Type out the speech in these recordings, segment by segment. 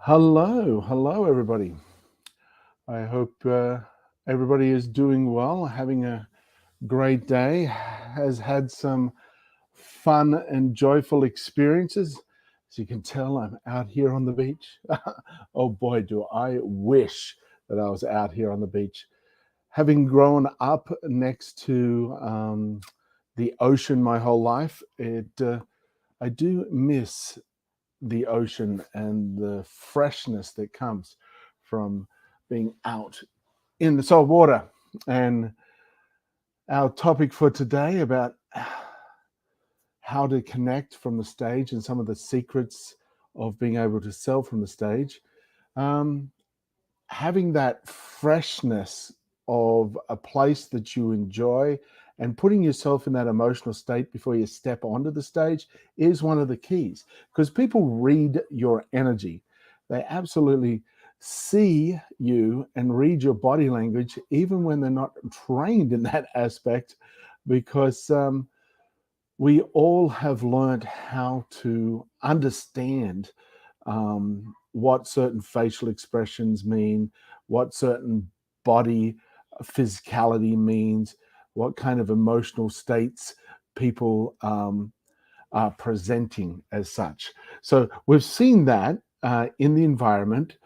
Hello, everybody. I hope everybody is doing well, having a great day, has had some fun and joyful experiences. As you can tell, I'm out here on the beach. Oh boy, do I wish that I was out here on the beach. Having grown up next to the ocean my whole life, I do miss the ocean and the freshness that comes from being out in the salt water. And our topic for today about how to connect from the stage and some of the secrets of being able to sell from the stage. Um, Having that freshness of a place that you enjoy and putting yourself in that emotional state before you step onto the stage is one of the keys, because people read your energy. They absolutely see you and read your body language even when they're not trained in that aspect, because we all have learned how to understand what certain facial expressions mean, what certain body physicality means, what kind of emotional states people are presenting as such. So we've seen that in the environment.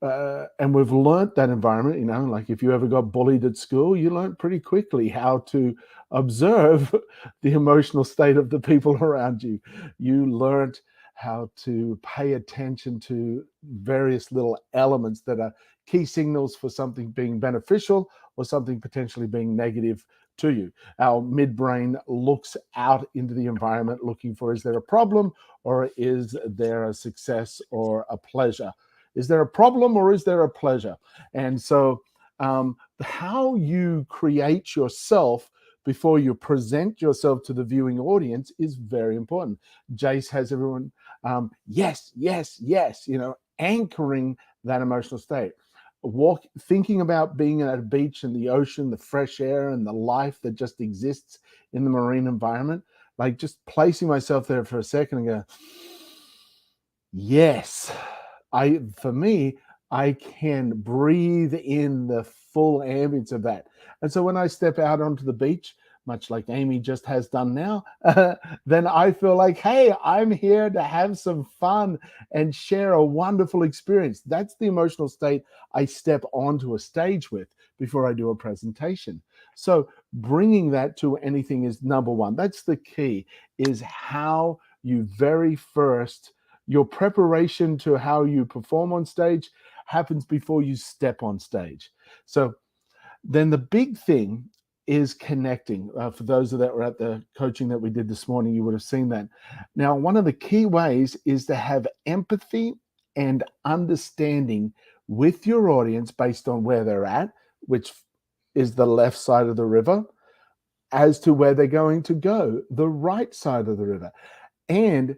And we've learnt that environment, like if you ever got bullied at school, you learned pretty quickly how to observe the emotional state of the people around you. You learned how to pay attention to various little elements that are key signals for something being beneficial or something potentially being negative to you. Our midbrain looks out into the environment looking for, is there a problem or is there a success or a pleasure? Is there a problem or is there a pleasure? And so, how you create yourself before you present yourself to the viewing audience is very important. Jace has everyone, yes, yes, yes, anchoring that emotional state. Thinking about being at a beach and the ocean, the fresh air, and the life that just exists in the marine environment. Like just placing myself there for a second and go, yes, for me, I can breathe in the full ambience of that. And so when I step out onto the beach, much like Amy just has done now, then I feel like, hey, I'm here to have some fun and share a wonderful experience. That's the emotional state I step onto a stage with before I do a presentation. So bringing that to anything is number one. That's the key, is how you very first, your preparation to how you perform on stage happens before you step on stage. So then the big thing is connecting. For those that were at the coaching that we did this morning, you would have seen that. Now, one of the key ways is to have empathy and understanding with your audience based on where they're at, which is the left side of the river, as to where they're going to go, the right side of the river. And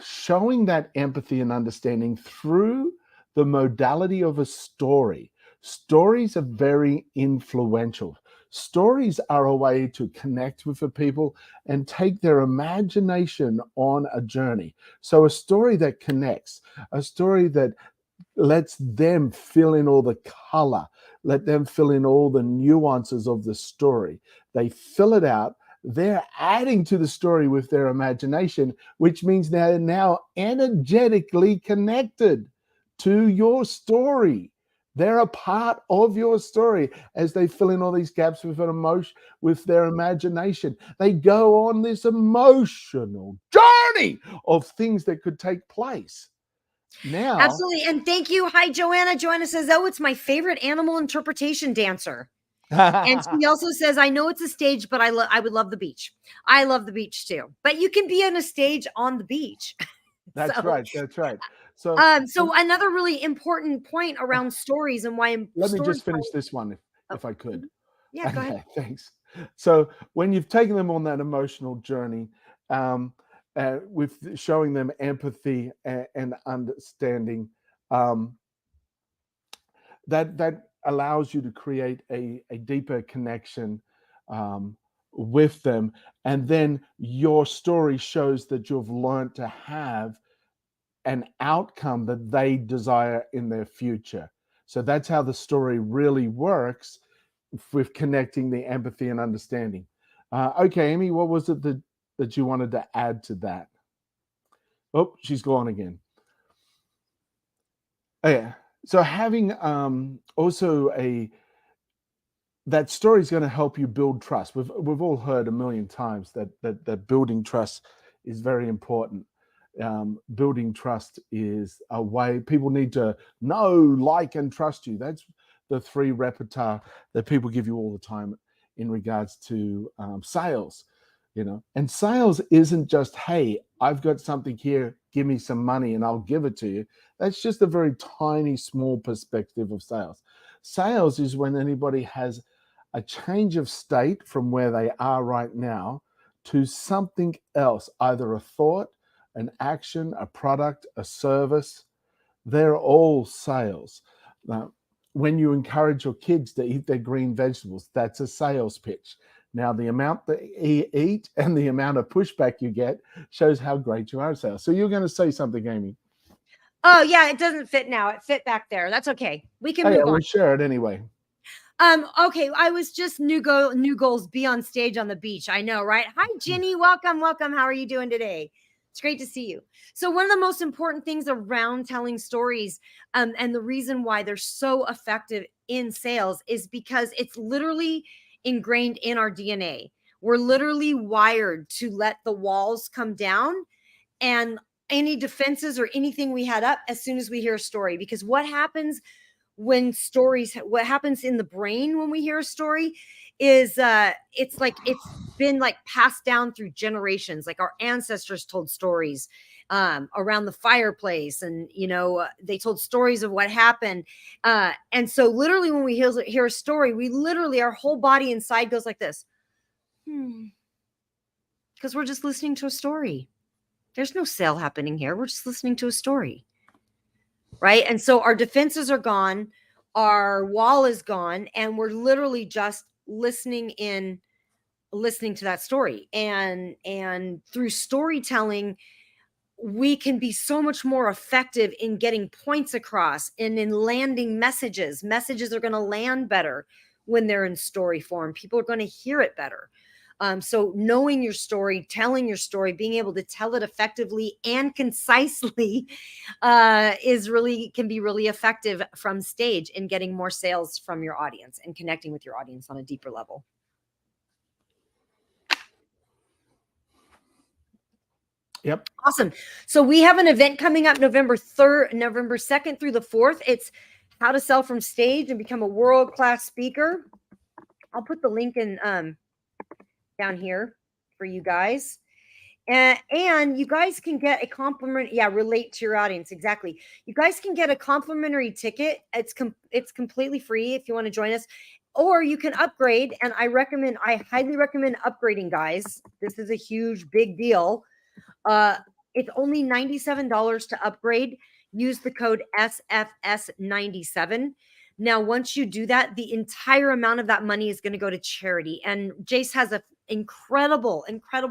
showing that empathy and understanding through the modality of a story. Stories are very influential. Stories are a way to connect with the people and take their imagination on a journey. So, a story that connects, a story that lets them fill in all the color, let them fill in all the nuances of the story. They fill it out. They're adding to the story with their imagination, which means they're now energetically connected to your story. They're a part of your story as they fill in all these gaps with an emotion, with their imagination. They go on this emotional journey of things that could take place. Now, Absolutely. And thank you. Hi, Joanna. Joanna says, oh, it's my favorite animal interpretation dancer. And she also says, I know it's a stage, but I would love the beach. I love the beach too. But you can be on a stage on the beach. That's so, right. That's right. So, so another really important point around stories and why let me just storytelling. finish this one, Oh, if I could. yeah, go ahead. Okay, thanks. So, when you've taken them on that emotional journey, with showing them empathy and understanding, um, that allows you to create a deeper connection um, with them, and then your story shows that you've learned to have an outcome that they desire in their future. So that's how the story really works with connecting the empathy and understanding. Okay, Amy, what was it that you wanted to add to that? Oh, she's gone again. Oh, yeah. So having also a that story is going to help you build trust. We've all heard a million times that building trust is very important. Building trust is a way people need to know, like, and trust you. That's the three repertoire that people give you all the time in regards to sales. And sales isn't just, hey, I've got something here, give me some money and I'll give it to you. That's just a very tiny, small perspective of sales. Sales is when anybody has a change of state from where they are right now to something else, either a thought, an action, a product, a service. They're all sales. Now, when you encourage your kids to eat their green vegetables, that's a sales pitch. Now, the amount that you eat and the amount of pushback you get shows how great you are at sales. So you're going to say something, Amy. Oh, yeah, it doesn't fit now. It fit back there. That's okay. We can Oh, yeah, move on. we'll share it anyway. Okay, I was just new goals be on stage on the beach. I know, right? Hi, Ginny. Welcome. How are you doing today? It's great to see you. So one of the most important things around telling stories, and the reason why they're so effective in sales is because it's literally ingrained in our DNA. We're literally wired to let the walls come down and any defenses or anything we had up as soon as we hear a story. Because what happens what happens in the brain when we hear a story is it's been like passed down through generations. Like our ancestors told stories around the fireplace, and they told stories of what happened, and so literally when we hear a story, we literally, our whole body inside goes like this, because we're just listening to a story. There's no sale happening here. We're just listening to a story. Right. And so our defenses are gone, our wall is gone, and we're literally just listening to that story. And through storytelling, we can be so much more effective in getting points across and in landing messages. Messages are going to land better when they're in story form. People are going to hear it better. So knowing your story, telling your story, being able to tell it effectively and concisely can be really effective from stage in getting more sales from your audience and connecting with your audience on a deeper level. Yep. Awesome. So we have an event coming up November 2nd through the 4th. It's how to sell from stage and become a world-class speaker. I'll put the link in down here for you guys. And you guys can get a compliment. Yeah, relate to your audience. Exactly. You guys can get a complimentary ticket. It's completely free if you want to join us, or you can upgrade. And I highly recommend upgrading, guys. This is a huge, big deal. It's only $97 to upgrade. Use the code SFS97. Now, once you do that, the entire amount of that money is going to go to charity. And Jace has an incredible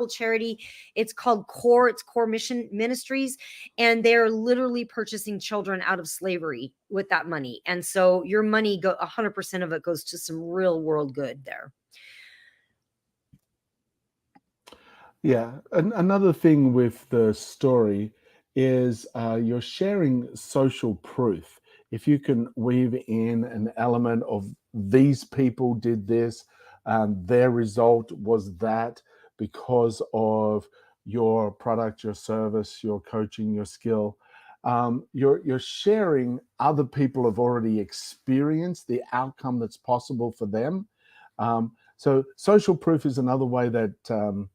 charity. It's called CORE. It's CORE Mission Ministries. And they're literally purchasing children out of slavery with that money. And so your money, 100% of it goes to some real world good there. Yeah. Another thing with the story is you're sharing social proof. If you can weave in an element of these people did this, their result was that because of your product, your service, your coaching, your skill, you're sharing other people have already experienced the outcome that's possible for them. So social proof is another way that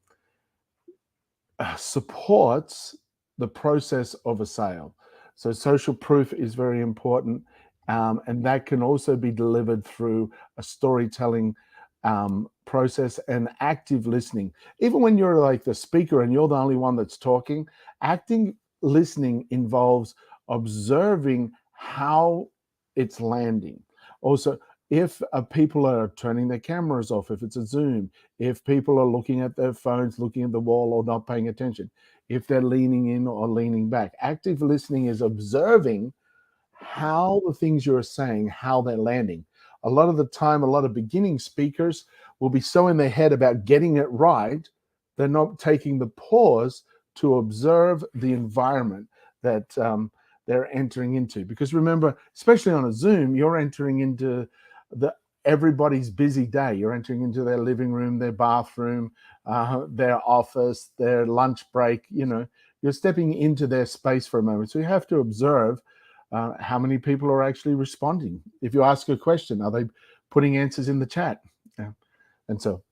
supports the process of a sale. So social proof is very important, and that can also be delivered through a storytelling process and active listening. Even when you're like the speaker and you're the only one that's talking, acting listening involves observing how it's landing. Also, if people are turning their cameras off, if it's a Zoom, if people are looking at their phones, looking at the wall, or not paying attention, if they're leaning in or leaning back. Active listening is observing how the things you're saying, how they're landing. A lot of the time, a lot of beginning speakers will be so in their head about getting it right, they're not taking the pause to observe the environment that they're entering into. Because remember, especially on a Zoom, you're entering into the everybody's busy day. You're entering into their living room, their bathroom, their office, their lunch break. You're stepping into their space for a moment. So you have to observe how many people are actually responding. If you ask a question, are they putting answers in the chat? Yeah. And so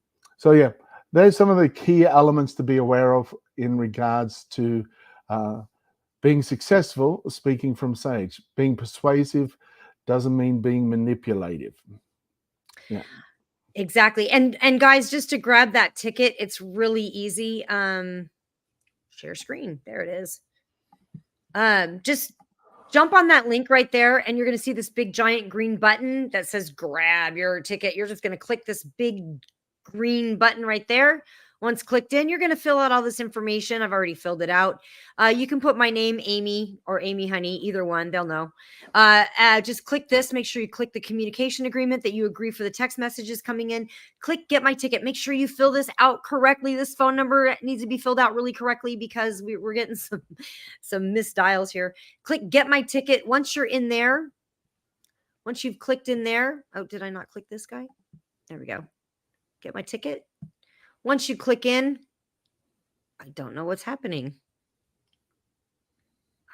yeah, there's some of the key elements to be aware of in regards to being successful speaking from stage. Being persuasive doesn't mean being manipulative. Yeah. Exactly. And guys, just to grab that ticket, it's really easy. Share screen. There it is. Just jump on that link right there, and you're going to see this big giant green button that says grab your ticket. You're just going to click this big green button right there. Once clicked in, you're going to fill out all this information. I've already filled it out. You can put my name, Amy, or Amy Honey, either one. They'll know. Just click this. Make sure you click the communication agreement that you agree for the text messages coming in. Click get my ticket. Make sure you fill this out correctly. This phone number needs to be filled out really correctly because we're getting some missed dials here. Click get my ticket. Once you're in there, once you've clicked in there. Oh, did I not click this guy? There we go. Get my ticket. Once you click in, I don't know what's happening.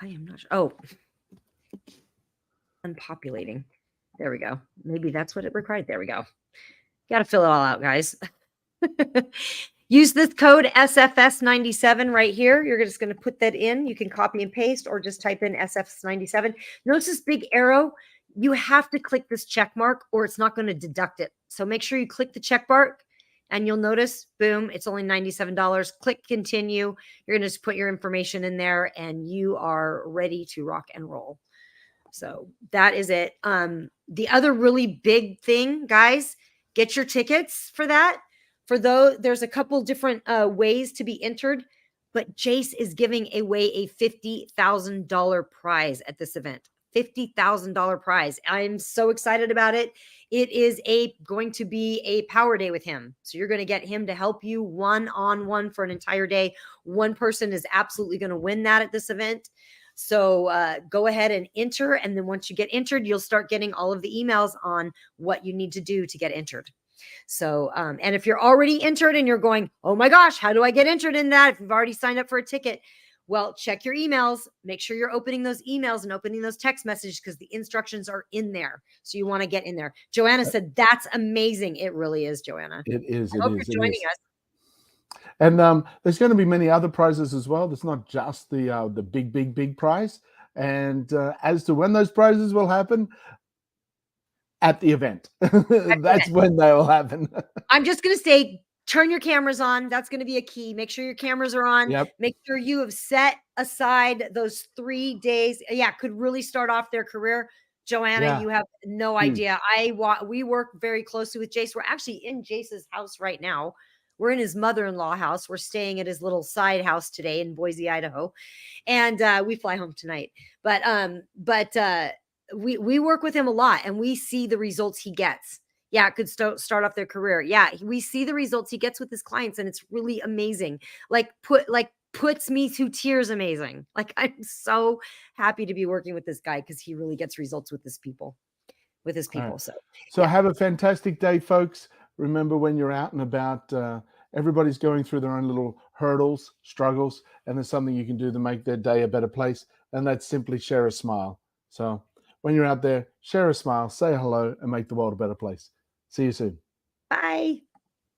I am not sure. Oh, unpopulating. There we go. Maybe that's what it required. There we go. Got to fill it all out, guys. Use this code SFS97 right here. You're just going to put that in. You can copy and paste or just type in SFS97. Notice this big arrow. You have to click this check mark or it's not going to deduct it. So make sure you click the check mark and you'll notice, boom, it's only $97. Click continue. You're going to just put your information in there and you are ready to rock and roll. So that is it. The other really big thing, guys, get your tickets for that. For those, there's a couple different ways to be entered, but Jace is giving away a $50,000 prize at this event. $50,000 prize. I'm so excited about it. It is going to be a power day with him. So you're going to get him to help you one-on-one for an entire day. One person is absolutely going to win that at this event. So go ahead and enter. And then once you get entered, you'll start getting all of the emails on what you need to do to get entered. So, and if you're already entered and you're going, oh my gosh, how do I get entered in that? If you've already signed up for a ticket, well, check your emails. Make sure you're opening those emails and opening those text messages because the instructions are in there. So you want to get in there. Joanna said, that's amazing. It really is, Joanna. It is. I hope you're joining us. And there's going to be many other prizes as well. There's not just the big prize. And as to when those prizes will happen, at the event. That's when they will happen. I'm just going to say, turn your cameras on. That's going to be a key. Make sure your cameras are on. Yep. Make sure you have set aside those 3 days. Yeah, could really start off their career. Joanna, you have no idea. We work very closely with Jace. We're actually in Jace's house right now. We're in his mother-in-law house. We're staying at his little side house today in Boise, Idaho. And we fly home tonight. But we work with him a lot and we see the results he gets. Yeah, it could start off their career. Yeah, we see the results he gets with his clients and it's really amazing. Puts me to tears amazing. Like I'm so happy to be working with this guy because he really gets results with his people. Right. So have a fantastic day, folks. Remember when you're out and about, everybody's going through their own little hurdles, struggles, and there's something you can do to make their day a better place. And that's simply share a smile. So when you're out there, share a smile, say hello, and make the world a better place. See you soon. Bye.